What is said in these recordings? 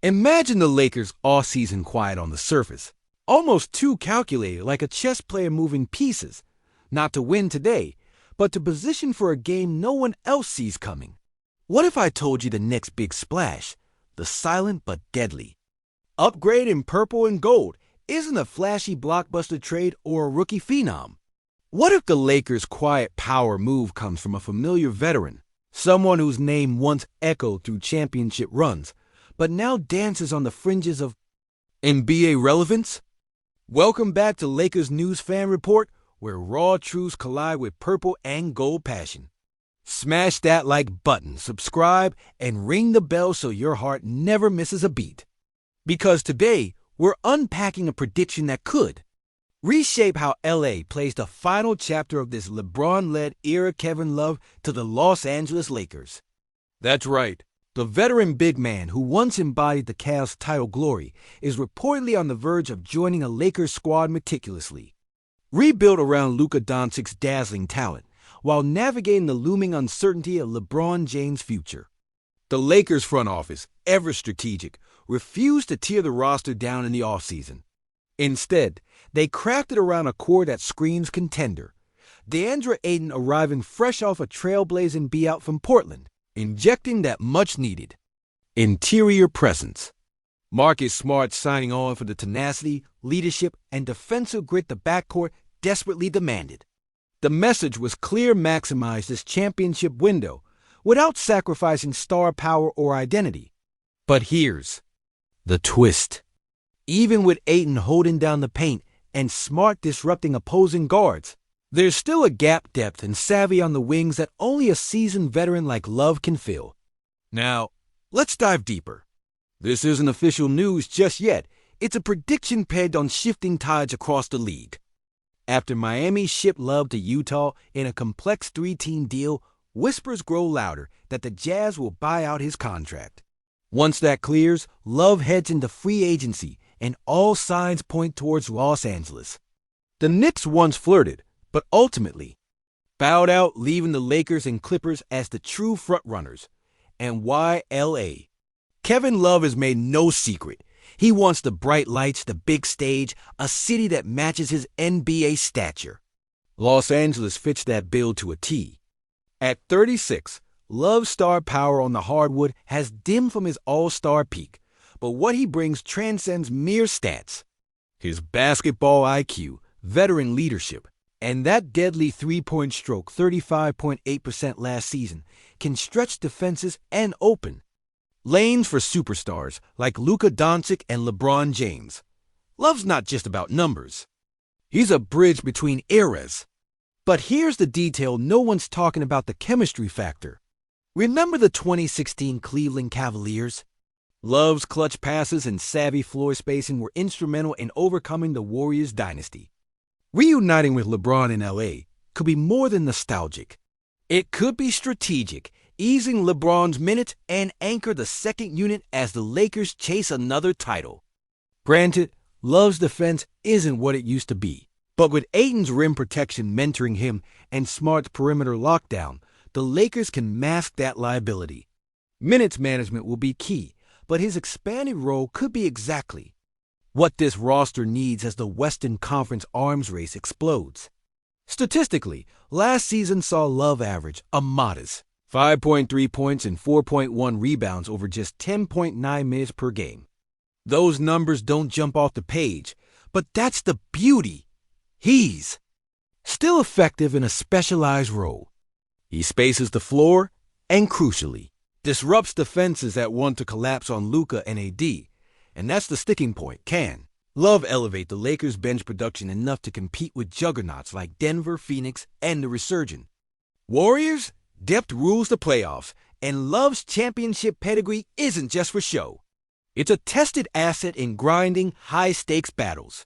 Imagine the Lakers' all-season quiet on the surface, almost too calculated, like a chess player moving pieces, not to win today, but to position for a game no one else sees coming. What if I told you the next big splash, the silent but deadly upgrade in purple and gold, isn't a flashy blockbuster trade or a rookie phenom? What if the Lakers' quiet power move comes from a familiar veteran, someone whose name once echoed through championship runs, but now dances on the fringes of NBA relevance? Welcome back to Lakers News Fan Report, where raw truths collide with purple and gold passion. Smash that like button, subscribe, and ring the bell so your heart never misses a beat. Because today, we're unpacking a prediction that could reshape how LA plays the final chapter of this LeBron-led era Kevin Love to the Los Angeles Lakers. That's right. The veteran big man who once embodied the Cavs' title glory is reportedly on the verge of joining a Lakers squad meticulously rebuilt around Luka Doncic's dazzling talent, while navigating the looming uncertainty of LeBron James' future. The Lakers front office, ever strategic, refused to tear the roster down in the offseason. Instead, they crafted around a core that screams contender. DeAndre Ayton arriving fresh off a trailblazing buyout from Portland, injecting that much-needed interior presence. Marcus Smart signing on for the tenacity, leadership, and defensive grit the backcourt desperately demanded. The message was clear: maximize this championship window without sacrificing star power or identity. But here's the twist. Even with Ayton holding down the paint and Smart disrupting opposing guards, there's still a gap depth and savvy on the wings that only a seasoned veteran like Love can fill. Now, let's dive deeper. This isn't official news just yet. It's a prediction pegged on shifting tides across the league. After Miami shipped Love to Utah in a complex three-team deal, whispers grow louder that the Jazz will buy out his contract. Once that clears, Love heads into free agency, and all signs point towards Los Angeles. The Knicks once flirted, but ultimately bowed out, leaving the Lakers and Clippers as the true frontrunners. And why LA? Kevin Love has made no secret. He wants the bright lights, the big stage, a city that matches his NBA stature. Los Angeles fits that bill to a T. At 36, Love's star power on the hardwood has dimmed from his all-star peak, but what he brings transcends mere stats. His basketball IQ, veteran leadership, and that deadly three-point stroke, 35.8% last season, can stretch defenses and open lanes for superstars like Luka Doncic and LeBron James. Love's not just about numbers. He's a bridge between eras. But here's the detail: no one's talking about the chemistry factor. Remember the 2016 Cleveland Cavaliers? Love's clutch passes and savvy floor spacing were instrumental in overcoming the Warriors dynasty. Reuniting with LeBron in LA could be more than nostalgic. It could be strategic, easing LeBron's minutes and anchor the second unit as the Lakers chase another title. Granted, Love's defense isn't what it used to be, but with Ayton's rim protection mentoring him and Smart's perimeter lockdown, the Lakers can mask that liability. Minutes management will be key, but his expanded role could be exactly what this roster needs as the Western Conference arms race explodes. Statistically, last season saw Love average a modest 5.3 points and 4.1 rebounds over just 10.9 minutes per game. Those numbers don't jump off the page, but that's the beauty. He's still effective in a specialized role. He spaces the floor and, crucially, disrupts defenses that want to collapse on Luka and AD. And that's the sticking point. Can Love elevate the Lakers' bench production enough to compete with juggernauts like Denver, Phoenix, and the resurgent Warriors? Depth rules the playoffs, and Love's championship pedigree isn't just for show. It's a tested asset in grinding, high-stakes battles.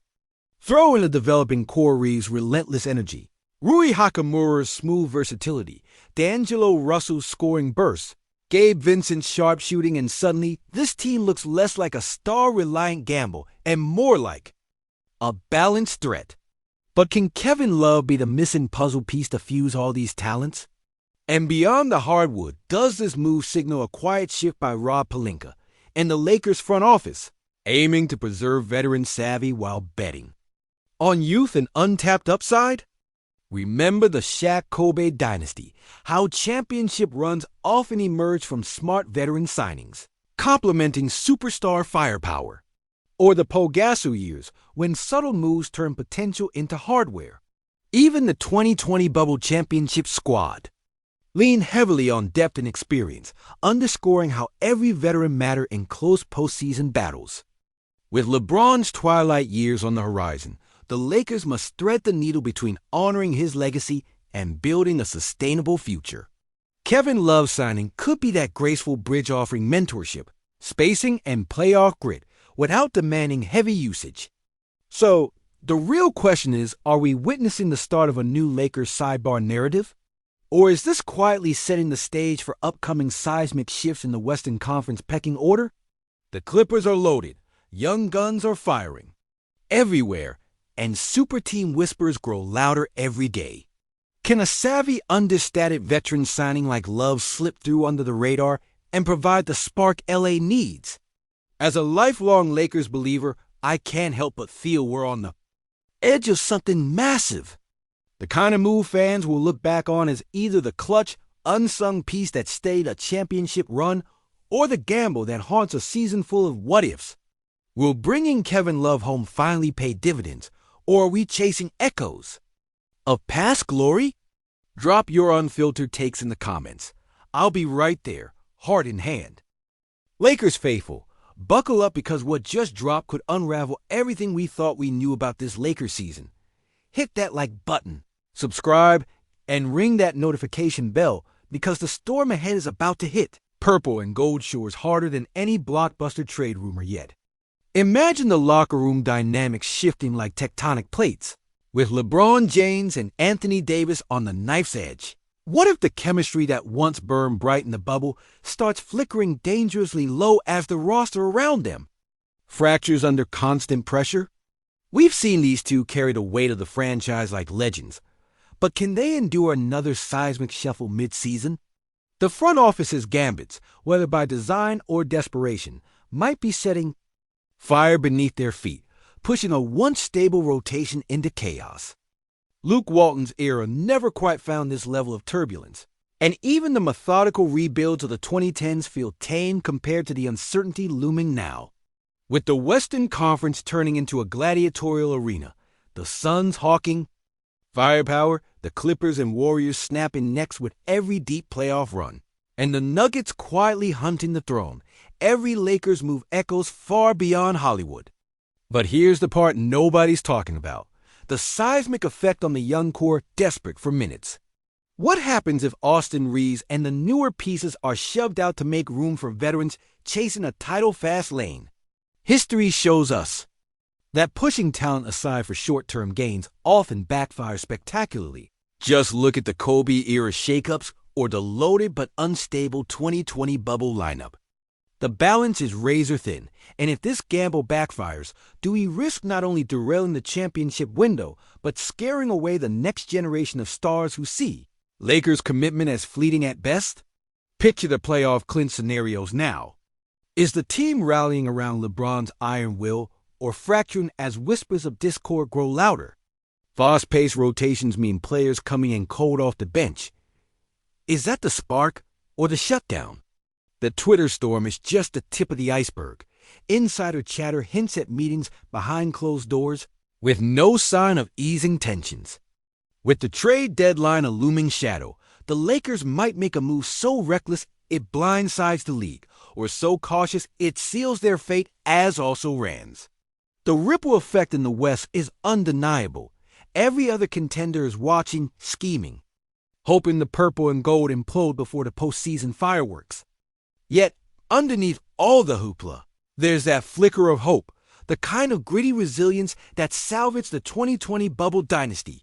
Throw in the developing Core Reeves' relentless energy, Rui Hachimura's smooth versatility, D'Angelo Russell's scoring bursts, Gabe Vincent's sharp shooting, and suddenly this team looks less like a star-reliant gamble and more like a balanced threat. But can Kevin Love be the missing puzzle piece to fuse all these talents? And beyond the hardwood, does this move signal a quiet shift by Rob Pelinka, and the Lakers front office, aiming to preserve veteran savvy while betting on youth and untapped upside? Remember the Shaq-Kobe dynasty, how championship runs often emerge from smart veteran signings, complementing superstar firepower. Or the Pogasu years, when subtle moves turn potential into hardware. Even the 2020 Bubble Championship squad lean heavily on depth and experience, underscoring how every veteran mattered in close postseason battles. With LeBron's twilight years on the horizon, the Lakers must thread the needle between honoring his legacy and building a sustainable future. Kevin Love's signing could be that graceful bridge offering mentorship, spacing, and playoff grit without demanding heavy usage. So, the real question is, are we witnessing the start of a new Lakers sidebar narrative? Or is this quietly setting the stage for upcoming seismic shifts in the Western Conference pecking order? The Clippers are loaded, young guns are firing everywhere, and super team whispers grow louder every day. Can a savvy, understated veteran signing like Love slip through under the radar and provide the spark LA needs? As a lifelong Lakers believer, I can't help but feel we're on the edge of something massive. The kind of move fans will look back on as either the clutch, unsung piece that stayed a championship run or the gamble that haunts a season full of what-ifs. Will bringing Kevin Love home finally pay dividends, or are we chasing echoes of past glory? Drop your unfiltered takes in the comments. I'll be right there, heart in hand. Lakers faithful, buckle up because what just dropped could unravel everything we thought we knew about this Lakers season. Hit that like button, subscribe, and ring that notification bell because the storm ahead is about to hit. Purple and gold shores harder than any blockbuster trade rumor yet. Imagine the locker room dynamics shifting like tectonic plates, with LeBron James and Anthony Davis on the knife's edge. What if the chemistry that once burned bright in the bubble starts flickering dangerously low as the roster around them fractures under constant pressure? We've seen these two carry the weight of the franchise like legends, but can they endure another seismic shuffle mid-season? The front office's gambits, whether by design or desperation, might be setting fire beneath their feet, pushing a once stable rotation into chaos. Luke Walton's era never quite found this level of turbulence, and even the methodical rebuilds of the 2010s feel tame compared to the uncertainty looming now. With the Western Conference turning into a gladiatorial arena, the Suns hawking firepower, the Clippers and Warriors snapping necks with every deep playoff run, and the Nuggets quietly hunting the throne, every Lakers move echoes far beyond Hollywood. But here's the part nobody's talking about. The seismic effect on the young core desperate for minutes. What happens if Austin Reeves and the newer pieces are shoved out to make room for veterans chasing a title-fast lane? History shows us that pushing talent aside for short-term gains often backfires spectacularly. Just look at the Kobe-era shakeups or the loaded but unstable 2020 bubble lineup. The balance is razor thin, and if this gamble backfires, do we risk not only derailing the championship window, but scaring away the next generation of stars who see Lakers' commitment as fleeting at best? Picture the playoff clinch scenarios now. Is the team rallying around LeBron's iron will or fracturing as whispers of discord grow louder? Fast-paced rotations mean players coming in cold off the bench. Is that the spark or the shutdown? The Twitter storm is just the tip of the iceberg. Insider chatter hints at meetings behind closed doors with no sign of easing tensions. With the trade deadline a looming shadow, the Lakers might make a move so reckless it blindsides the league, or so cautious it seals their fate as also Rand's. The ripple effect in the West is undeniable. Every other contender is watching, scheming, hoping the purple and gold implode before the postseason fireworks. Yet, underneath all the hoopla, there's that flicker of hope, the kind of gritty resilience that salvaged the 2020 bubble dynasty.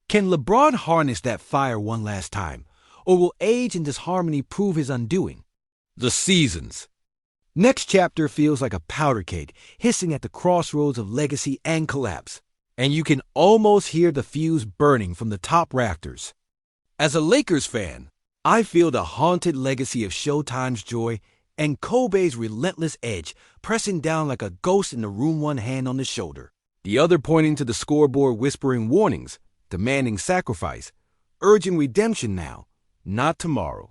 Can LeBron harness that fire one last time, or will age and disharmony prove his undoing? The seasons. Next chapter feels like a powder keg hissing at the crossroads of legacy and collapse, and you can almost hear the fuse burning from the top rafters. As a Lakers fan, I feel the haunted legacy of Showtime's joy and Kobe's relentless edge pressing down like a ghost in the room, one hand on the shoulder, the other pointing to the scoreboard, whispering warnings, demanding sacrifice, urging redemption now, not tomorrow.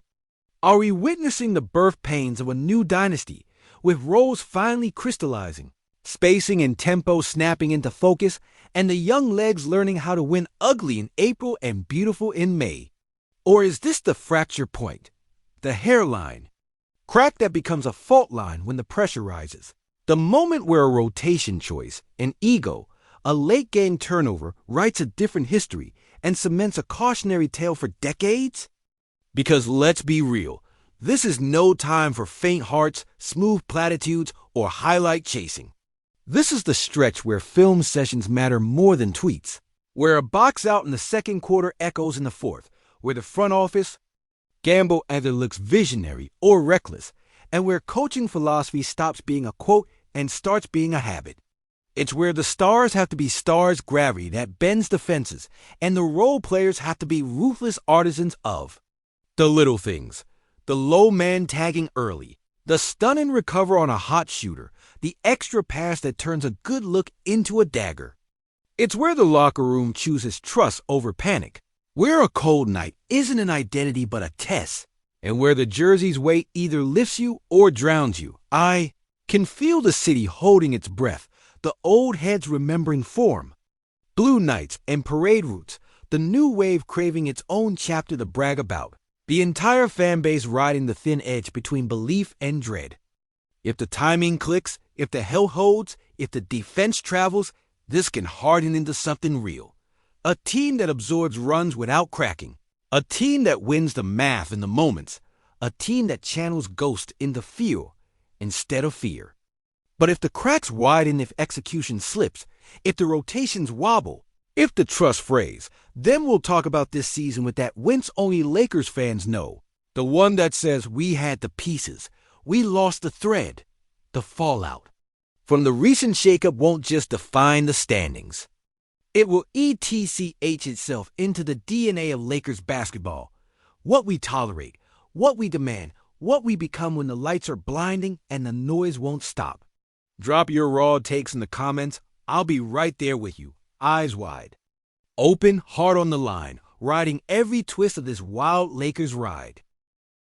Are we witnessing the birth pains of a new dynasty, with roles finally crystallizing, spacing and tempo snapping into focus, and the young legs learning how to win ugly in April and beautiful in May? Or is this the fracture point, the hairline, crack that becomes a fault line when the pressure rises, the moment where a rotation choice, an ego, a late-game turnover writes a different history and cements a cautionary tale for decades? Because let's be real, this is no time for faint hearts, smooth platitudes, or highlight chasing. This is the stretch where film sessions matter more than tweets, where a box out in the second quarter echoes in the fourth, where the front office gamble either looks visionary or reckless, and where coaching philosophy stops being a quote and starts being a habit. It's where the stars have to be stars gravity that bends the fences, and the role players have to be ruthless artisans of the little things, the low man tagging early, the stun and recover on a hot shooter, the extra pass that turns a good look into a dagger. It's where the locker room chooses trust over panic, where a cold night isn't an identity but a test, and where the jersey's weight either lifts you or drowns you. I can feel the city holding its breath, the old heads remembering form, blue nights and parade routes, the new wave craving its own chapter to brag about. The entire fan base riding the thin edge between belief and dread. If the timing clicks, if the hell holds, if the defense travels, this can harden into something real. A team that absorbs runs without cracking. A team that wins the math in the moments. A team that channels ghost into feel instead of fear. But if the cracks widen, if execution slips, if the rotations wobble, if the trust frays, then we'll talk about this season with that wince only Lakers fans know. The one that says we had the pieces, we lost the thread, the fallout from the recent shakeup won't just define the standings. It will ETCH itself into the DNA of Lakers basketball. What we tolerate, what we demand, what we become when the lights are blinding and the noise won't stop. Drop your raw takes in the comments. I'll be right there with you, eyes wide. Open, heart on the line, riding every twist of this wild Lakers ride.